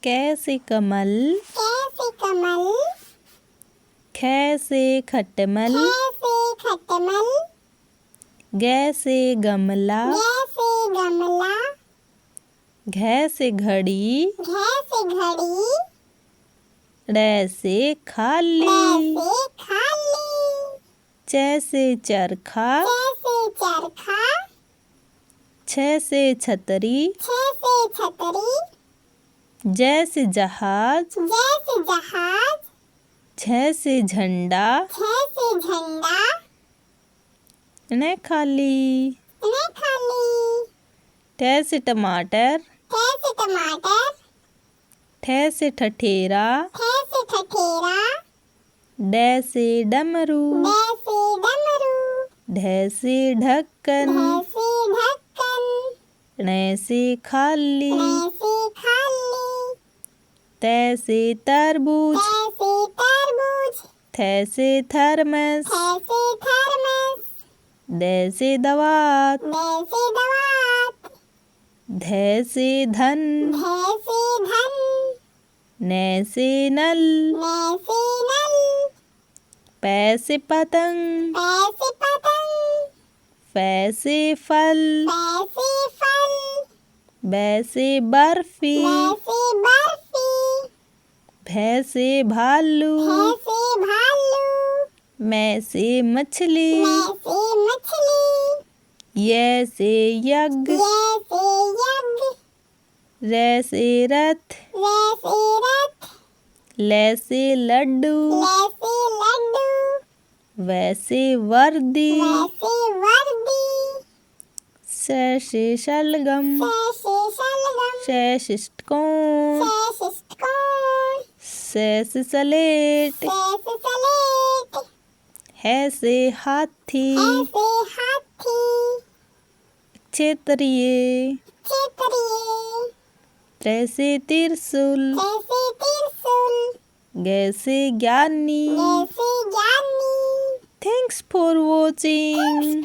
कैसे कमल, कैसे कमल, खैसे खटमल, कैसे खटमल, गैसे गमला, जैसे गमला, घैसे घड़ी, घैसे घड़ी, ड़ैसे खाली, वैसे खाली, चैसे चरखा, जैसे चरखा, छैसे छतरी, छैसे छतरी, जैसे जहाज, जैसे जहाज, झैसे झंडा, जैसे झंडा, इन्हें खाली, इन्हें खाली, ठैसे टमाटर, कैसे टमाटर, ठैसे ठठेरा, कैसे ठठेरा, डैसे डमरू, वैसे डमरू, ढैसे ढक्कन, भैंसे ढक्कन, णैसे खाली, वैसे खाली, तैसे तरबूज, कैसे तरबूज, थैसे थर्मस, कैसे थर्मस, दैसे दवात, वैसे दवात, धैसे धन, भैंसे धन, नैसे नल, वैसे नल, पैसे पतंग, पैसे पतंग, फैसे फल, पैसे फल, बैसे बर्फी, वैसे बर्फी, भैसे भालू, भैंसे भालू, मैसे मछली, वैसे मछली, यैसे यज्ञ, जैसे यज्ञ, रैसे रथ, वैसे रथ, लैसे लड्डू, वैसे लड्डू, वैसे वर्दी, वैसे वर्दी, शैसे शलगम, जैसे शलगम, शैसे षटकोण, जैसे षटकोण, शैसे स्लेट, जैसे स्लेट, हैसे हाथी, ऐसे हाथी, क्षेत्रीय, क्षेत्रीय, त्रैसे त्रिशूल, जैसे त्रिशूल, गैसे ज्ञानी। जैसे ज्ञानी। Thanks for watching.